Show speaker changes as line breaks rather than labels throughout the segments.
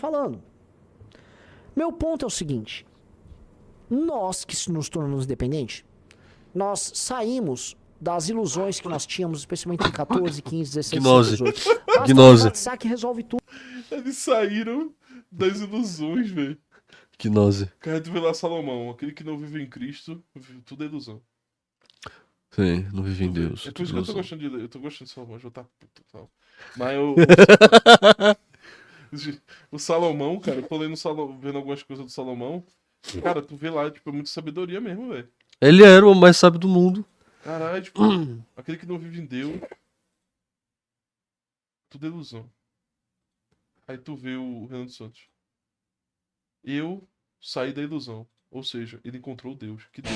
falando. Meu ponto é o seguinte. Nós que nos tornamos independentes, nós saímos das ilusões que nós tínhamos, especialmente em 14, 15, 16,
Gnose.
18. Basta
Gnose.
batizar que resolve tudo.
Eles saíram das ilusões, velho.
Gnose.
Cara, tu vê lá Salomão, aquele que não vive em Cristo, tudo é ilusão.
Sim, não vive em
Tu vê.
Deus.
É por isso que eu tô gostando de ler, eu tô gostando de Salomão, eu vou estar puto e tal. Mas o Salomão, cara, eu tô lendo vendo algumas coisas do Salomão. Cara, tu vê lá, tipo, é muita sabedoria mesmo, velho.
Ele era o homem mais sábio do mundo.
Caralho, tipo, aquele que não vive em Deus, tudo é ilusão. Aí tu vê o Renan dos Santos. Eu saí da ilusão. Ou seja, ele encontrou o Deus. Que Deus?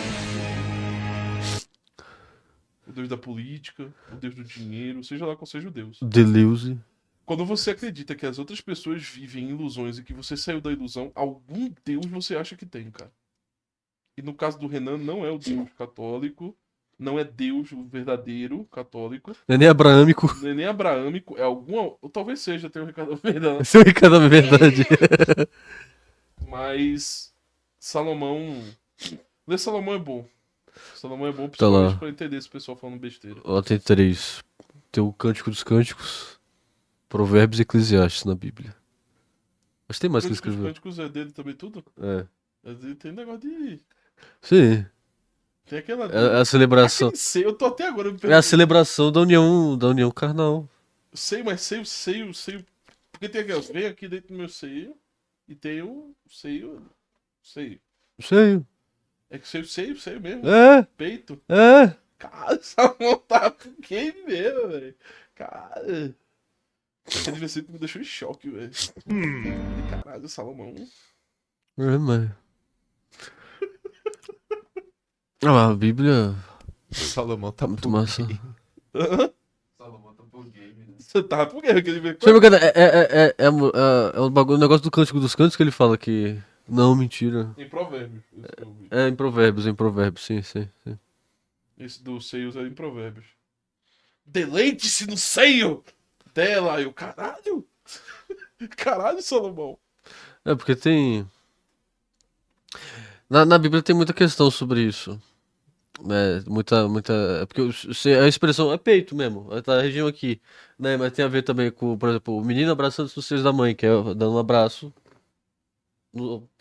O Deus da política, o Deus do dinheiro, seja lá qual seja o Deus.
Deleuze.
Quando você acredita que as outras pessoas vivem em ilusões e que você saiu da ilusão, algum Deus você acha que tem, cara. E no caso do Renan, não é o Deus católico, não é Deus o verdadeiro católico,
Não é nem abraâmico.
não é nem abraâmico, é alguma. Ou talvez seja, tem o Ricardo Verdão.
Esse é o Ricardo é verdade.
Mas Salomão. Ler Salomão é bom. Salomão é bom
Tá lá.
principalmente pra entender esse pessoal falando besteira.
Ó, tem 3. Tem o Cântico dos Cânticos, Provérbios e Eclesiastes na Bíblia. Mas tem mais que ele
Cânticos,
escreveu.
Cânticos é dele também tudo?
É.
Tem negócio de.
Sim.
Tem aquela.
É a celebração.
Sei, eu tô até agora me
É a
perguntando.
celebração da união carnal.
Sei, mas sei. Porque tem aquelas. Vem aqui dentro do meu seio e tem o seio.
Sei.
É que seio mesmo.
É.
Peito.
É.
Cara, Salomão tá com quem mesmo, velho? Cara. Aquele versículo me deixou em choque, velho. Caralho, Salomão.
É, mas... Ah, a Bíblia
Salomão tá
é muito
por
massa.
gay.
Hã?
Salomão tá por gay, né?
Você tava por quê? Aquele
Deixa eu ver, cara, é o bagulho, o negócio do Cântico dos Cânticos que ele fala que... Não, mentira.
Em Provérbios. Esse que eu vi.
É em Provérbios, sim.
Esse do seios é em Provérbios. Deleite-se no seio dela. E o caralho. Caralho, Salomão.
É, porque tem... Na Bíblia tem muita questão sobre isso. É, muita... É porque a expressão é peito mesmo, tá a região aqui. Né? Mas tem a ver também com, por exemplo, o menino abraçando os seios da mãe, que é dando um abraço,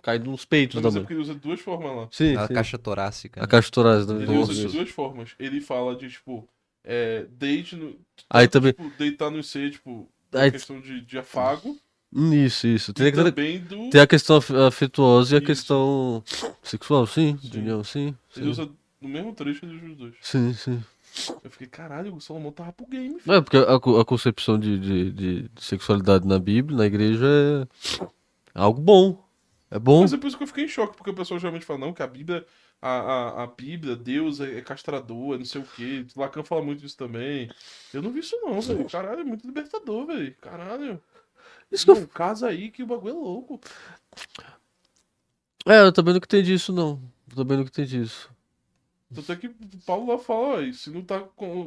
caindo nos peitos da
Mas é
mãe.
porque ele usa duas formas lá.
Sim,
A
sim.
caixa torácica.
A caixa torácica.
Ele usa de duas formas. Ele fala de, tipo, deite no.
Aí
tanto,
também...
tipo, deitar no seio, tipo,
Aí-
a questão de afago.
Isso.
E também do.
Tem a questão afetuosa e a
Isso.
questão sexual, sim. De
Sim.
união, sim.
Ele usa no mesmo trecho dos dois.
Sim.
Eu fiquei, caralho, o Salomão tava pro game, filho.
É, porque a concepção de sexualidade na Bíblia, na igreja, é algo bom. É bom.
Mas é por isso que eu fiquei em choque, porque o pessoal geralmente fala, não, que a Bíblia, a Bíblia, Deus é castrador, é não sei o quê. Lacan fala muito disso também. Eu não vi isso não, velho. Caralho, é muito libertador, velho. Caralho.
Isso que eu...
Não, casa aí que o bagulho é louco.
Eu também nunca entendi isso, não.
Tanto é que o Paulo lá fala, ó, se não tá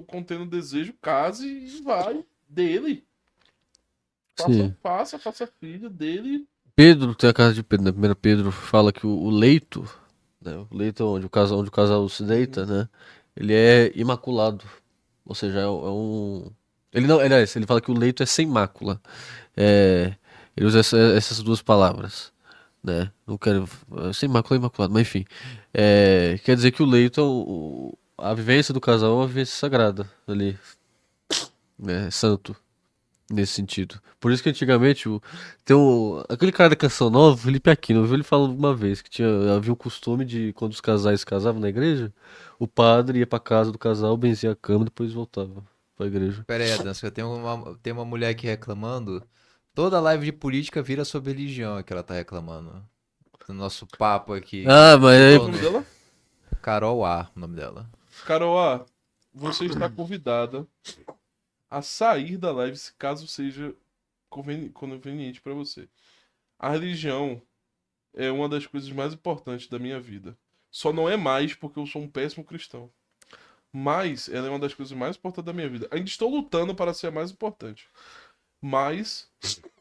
contendo desejo, case e vai dele.
Sim.
Faça filho dele.
Pedro, tem a casa de Pedro, né? 1 Pedro fala que o leito, né? O leito é onde o casal se deita, né? Ele é imaculado. Ou seja, é um... Ele não, aliás, ele fala que o leito é sem mácula. Ele usa essas duas palavras, né? Não quero... Sem mácula é imaculado, mas enfim. Quer dizer que o leito, a vivência do casal é uma vivência sagrada ali. Né? Santo. Nesse sentido. Por isso que antigamente aquele cara da Canção Nova, Felipe Aquino, eu vi ele falando uma vez que havia um costume de quando os casais se casavam na igreja, o padre ia pra casa do casal, benzia a cama e depois voltava pra igreja.
Pera aí, Adança, tem uma mulher aqui reclamando. Toda live de política vira sobre religião que ela tá reclamando. No nosso papo aqui.
Ah, mas
Qual é
aí...
o nome dela?
Carol A, o nome dela.
Caroá, você está convidada a sair da live se caso seja conveniente pra você. A religião é uma das coisas mais importantes da minha vida. Só não é mais porque eu sou um péssimo cristão. Mas ela é uma das coisas mais importantes da minha vida. Ainda estou lutando para ser a mais importante. Mas,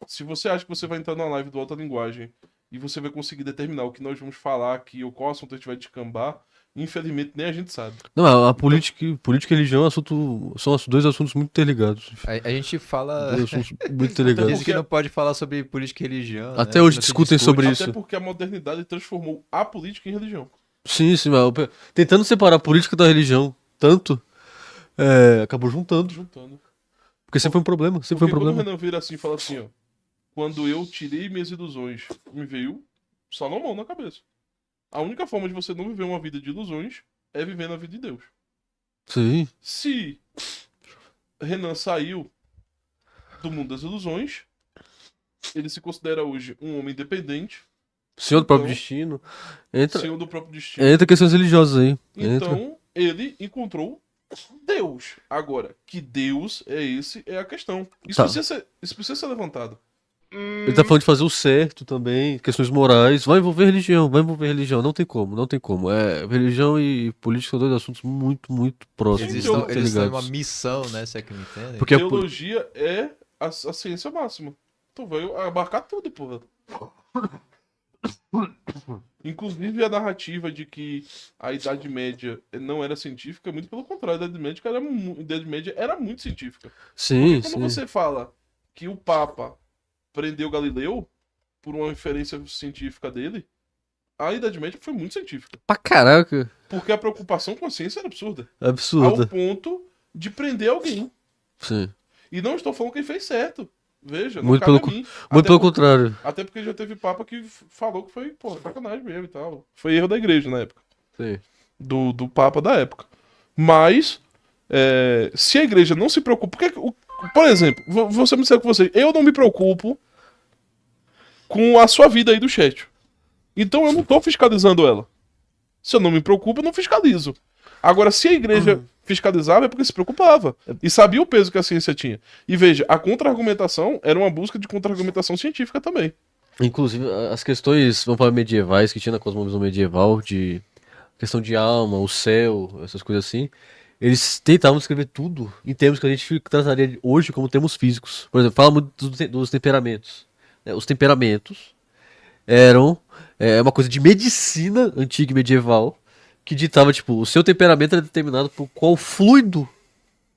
se você acha que você vai entrar numa live do Alta Linguagem e você vai conseguir determinar o que nós vamos falar aqui ou qual assunto a gente vai descambar, infelizmente nem a gente sabe.
Não, a política e religião são dois assuntos muito interligados.
A gente fala.
Dois assuntos muito interligados.
Diz que não pode falar sobre política e religião.
Até
né?
hoje
Não se
discutem
discute.
sobre
Até
isso.
porque a modernidade transformou a política em religião.
Sim, sim, mas tentando separar a política da religião tanto, acabou juntando.
Juntando.
Porque sempre foi um problema, sempre foi um
Porque quando o
problema.
Renan vira assim e fala assim, ó. Quando eu tirei minhas ilusões, me veio Salomão na cabeça. A única forma de você não viver uma vida de ilusões é viver na vida de Deus.
Sim.
Se Renan saiu do mundo das ilusões, ele se considera hoje um homem independente,
Senhor do próprio
Então,
destino. Entra,
senhor do próprio destino.
entra questões religiosas aí. Entra.
Então, ele encontrou Deus. Agora, que Deus é esse é a questão. Isso,
Tá.
precisa ser levantado.
Ele tá falando de fazer o certo também, questões morais. Vai envolver religião, vai envolver religião. Não tem como, não tem como. Religião e política são dois assuntos muito, muito próximos.
Eles
Então,
estão em uma
interligados.
missão, né? Se é que me entendem.
Porque
Teologia é a ciência máxima. Então vai abarcar tudo, porra. Inclusive a narrativa de que a Idade Média não era científica, muito pelo contrário, a Idade Média era muito científica.
Sim,
Quando
sim.
você fala que o Papa prendeu Galileu por uma inferência científica dele, a Idade Média foi muito científica.
Pra caraca.
Porque a preocupação com a ciência era absurda.
Absurda.
Ao ponto de prender alguém.
Sim.
E não estou falando que ele fez certo. Veja, não
Muito
cabe
pelo
a mim.
Muito
Até
pelo
por-
contrário.
Até porque já teve papa que falou que foi, pô, sacanagem mesmo e tal. Foi erro da igreja na época.
Sim.
Do papa da época. Mas, se a igreja não se preocupa... Por exemplo, vou ser muito sério com você. Eu não me preocupo com a sua vida aí do chat. Então eu não tô fiscalizando ela. Se eu não me preocupo, eu não fiscalizo. Agora, se a igreja fiscalizava, é porque se preocupava. E sabia o peso que a ciência tinha. E veja, a contra-argumentação era uma busca de contra-argumentação científica também.
Inclusive, as questões, vamos falar, medievais, que tinha na cosmovisão medieval, de questão de alma, o céu, essas coisas assim, eles tentavam escrever tudo em termos que a gente trataria hoje como termos físicos. Por exemplo, fala muito dos temperamentos. Né? Os temperamentos eram uma coisa de medicina antiga e medieval, que ditava, tipo, o seu temperamento era determinado por qual fluido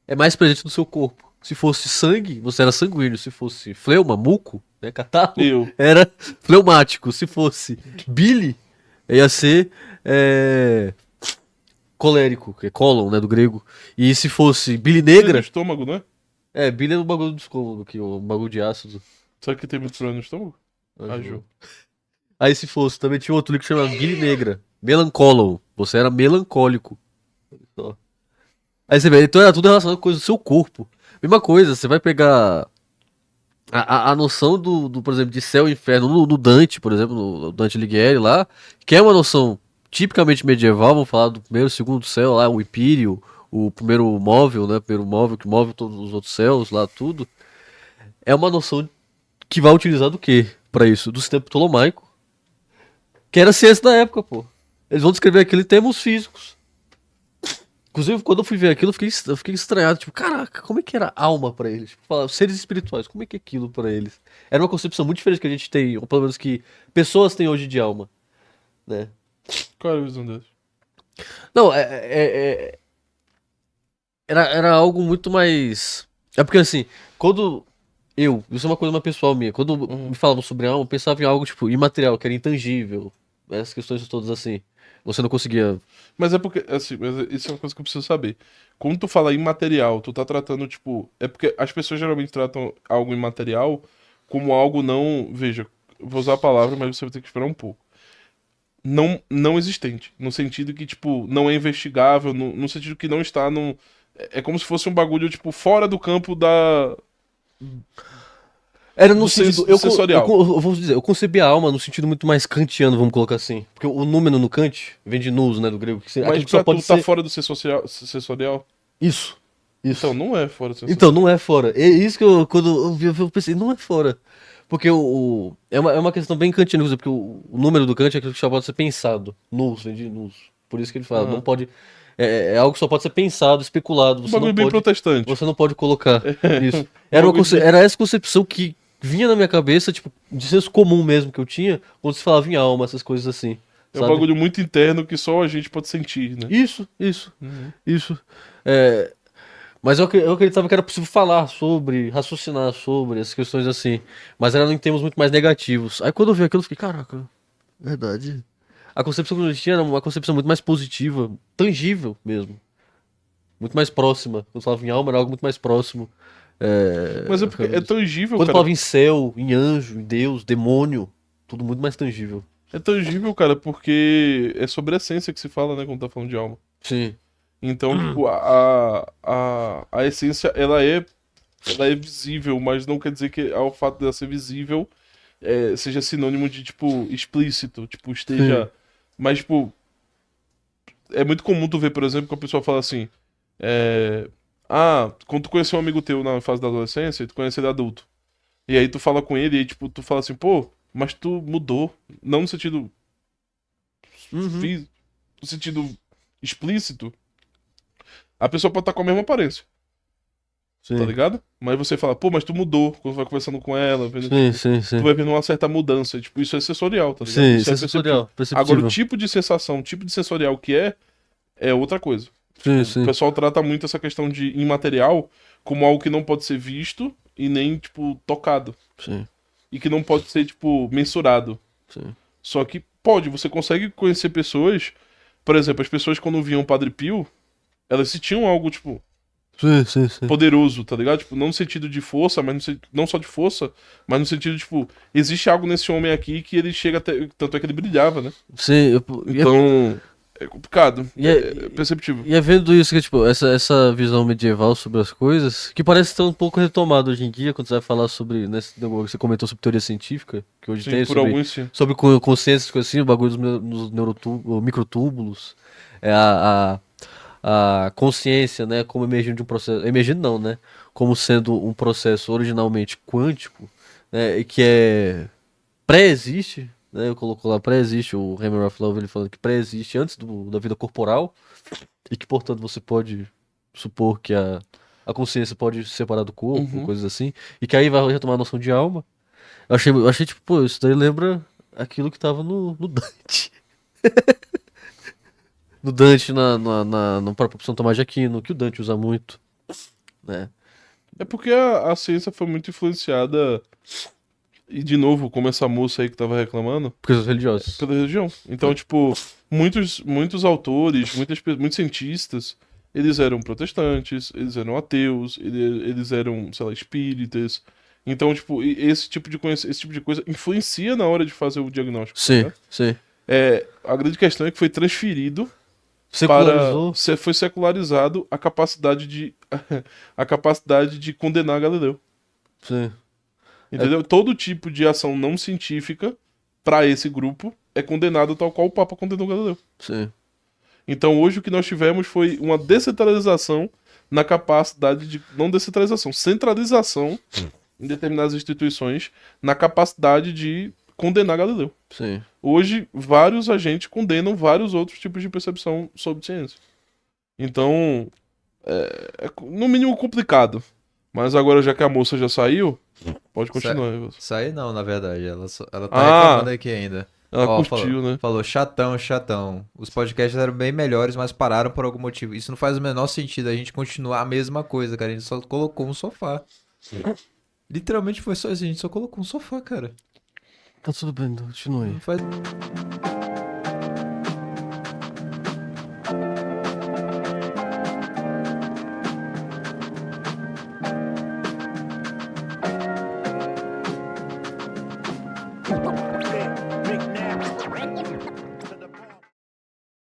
é mais presente no seu corpo. Se fosse sangue, você era sanguíneo. Se fosse fleuma, muco, né, catarro,
Eu.
era fleumático. Se fosse bile, ia ser colérico, que é cólon, né, do grego. E se fosse bile
No
negra,
estômago, né?
bile é um bagulho do estômago, que é um bagulho de ácido.
Sabe que tem muito problema no estômago? Ajo.
Aí se fosse, também tinha outro líquido que chamava bile negra, melancólon. Você era melancólico. Olha só. Aí você vê, então era tudo relacionado com coisa do seu corpo. Mesma coisa, você vai pegar a noção por exemplo, de céu e inferno no Dante, por exemplo, no Dante Alighieri lá, que é uma noção tipicamente medieval, vamos falar do primeiro, segundo céu lá, o Empírio, o primeiro móvel, né, primeiro móvel que move todos os outros céus lá, tudo. É uma noção que vai utilizar do quê pra isso? Do sistema ptolomaico, que era a ciência da época, pô. Eles vão descrever aquilo em termos físicos. Inclusive, quando eu fui ver aquilo, eu fiquei estranhado. Tipo, caraca, como é que era alma pra eles? Tipo, falar, seres espirituais, como é que é aquilo pra eles? Era uma concepção muito diferente que a gente tem, ou pelo menos que pessoas têm hoje de alma, né?
Qual era a visão deles?
Não, era algo muito mais... É porque, assim, quando isso é uma coisa mais pessoal minha, quando me falavam sobre alma, eu pensava em algo, tipo, imaterial, que era intangível, essas questões todas assim. Você não conseguia...
Mas é porque, assim, isso é uma coisa que eu preciso saber. Quando tu fala imaterial, tu tá tratando, tipo. É porque as pessoas geralmente tratam algo imaterial como algo não. Veja, eu vou usar a palavra, mas você vai ter que esperar um pouco. Não existente. No sentido que, tipo, não é investigável, no sentido que não está no. É como se fosse um bagulho, tipo, fora do campo da.
Era no
Do
sentido.
sensorial.
Eu vou dizer, eu concebi a alma no sentido muito mais kantiano, vamos colocar assim. Porque o númeno no Kant vem de nous, né, do grego. Que
Mas
aquilo que
pra
só pode
tu tá
ser.
fora do sensorial.
Isso. Isso.
Então, não é fora do sensorial.
Então, não é fora. É isso que quando eu vi, eu pensei, não é fora. Porque é uma questão bem kantiana, porque o número do Kant é aquilo que só pode ser pensado. Nous, vem de nous. Por isso que ele fala, não pode. é algo que só pode ser pensado, especulado.
Um
Você
bagulho
não
bem
pode,
protestante.
você não pode colocar isso.
Bagulho
Era essa concepção que vinha na minha cabeça, tipo, de senso comum mesmo que eu tinha, quando se falava em alma, essas coisas assim.
É um
Sabe?
bagulho muito interno que só a gente pode sentir, né?
Isso. É, mas eu acreditava que era possível falar sobre, raciocinar sobre essas questões assim. Mas era em termos muito mais negativos. Aí quando eu vi aquilo, eu fiquei, caraca, verdade. A concepção que eu tinha era uma concepção muito mais positiva, tangível mesmo. Muito mais próxima. Quando eu falava em alma, era algo muito mais próximo.
Mas é porque é tangível,
Quando eu
cara.
falava em céu, em anjo, em Deus, demônio, tudo muito mais tangível.
É tangível, cara, porque é sobre a essência que se fala, né, quando tá falando de alma.
Sim.
Então, tipo, a essência, ela é visível, mas não quer dizer que ao fato dela ser visível seja sinônimo de, tipo, explícito, tipo, esteja... Mas, tipo, é muito comum tu ver, por exemplo, que a pessoa fala assim, quando tu conheceu um amigo teu na fase da adolescência, tu conhece ele adulto. E aí tu fala com ele e, tipo, tu fala assim, pô, mas tu mudou. Não no sentido...
Uhum.
No sentido explícito, a pessoa pode estar com a mesma aparência,
Sim.
tá ligado? Mas você fala, pô, mas tu mudou quando vai conversando com ela, vendo,
Sim,
tipo,
sim, sim.
tu vai vendo uma certa mudança. Tipo, isso é sensorial, tá ligado?
Sim,
Isso
isso é sensorial,
perceptível. Agora, o
perceptível.
tipo de sensação, o tipo de sensorial que é outra coisa.
Sim,
O
sim.
pessoal trata muito essa questão de imaterial como algo que não pode ser visto e nem, tipo, tocado.
Sim,
E que não pode ser, tipo, mensurado.
sim.
Só que pode, você consegue conhecer pessoas, por exemplo, as pessoas quando viam o Padre Pio, elas sentiam algo, tipo,
Sim, sim, sim.
poderoso, tá ligado? Tipo, não no sentido de força, mas não só de força, mas no sentido, tipo, existe algo nesse homem aqui que ele chega até. Tanto é que ele brilhava, né?
Sim,
Então, é complicado.
e
É perceptível.
e é vendo isso que, tipo, essa visão medieval sobre as coisas, que parece estar um pouco retomada hoje em dia, quando você vai falar sobre, né, você comentou sobre teoria científica, que hoje
Sim,
tem
por
sobre,
alguns sim.
sobre consciências, coisas assim, o bagulho nos microtúbulos, é a consciência, né, como emergindo de um processo, emergindo não, né, como sendo um processo originalmente quântico, né, e que pré-existe, né, eu coloco lá pré-existe, o Hammer of Love ele falando que pré-existe antes da vida corporal, e que, portanto, você pode supor que a consciência pode se separar do corpo,
Uhum.
coisas assim, e que aí vai retomar a noção de alma. Eu achei tipo, pô, isso daí lembra aquilo que tava no Dante. No Dante, na própria São Tomás de Aquino, que o Dante usa muito, né?
É porque a ciência foi muito influenciada, e de novo, como essa moça aí que tava reclamando,
Porque os religiosos.
pela religião. Então, tipo, muitos autores, muitos cientistas, eles eram protestantes, eles eram ateus, eles eram, sei lá, espíritas. Então, tipo, esse tipo de coisa influencia na hora de fazer o diagnóstico, tá
Sim,
ligado?
sim.
A grande questão é que foi transferido
Secularizou.
foi secularizado a capacidade de condenar Galileu.
Sim.
Entendeu? Todo tipo de ação não científica para esse grupo é condenado tal qual o Papa condenou Galileu.
Sim.
Então hoje o que nós tivemos foi uma descentralização na capacidade de. Não descentralização, centralização em determinadas instituições na capacidade de condenar Galileu.
Sim.
Hoje, vários agentes condenam vários outros tipos de percepção sobre ciência. Então, é no mínimo complicado. Mas agora, já que a moça já saiu, pode continuar. Evalson.
Isso aí não, na verdade. Ela tá
Ah,
reclamando aqui ainda.
ela
Ó,
curtiu, né?
falou, chatão, chatão. Os podcasts eram bem melhores, mas pararam por algum motivo. Isso não faz o menor sentido. A gente continuar a mesma coisa, cara. A gente só colocou um sofá. Literalmente foi só isso. A gente só colocou um sofá, cara.
Tá tudo bem, continue.
Não faz.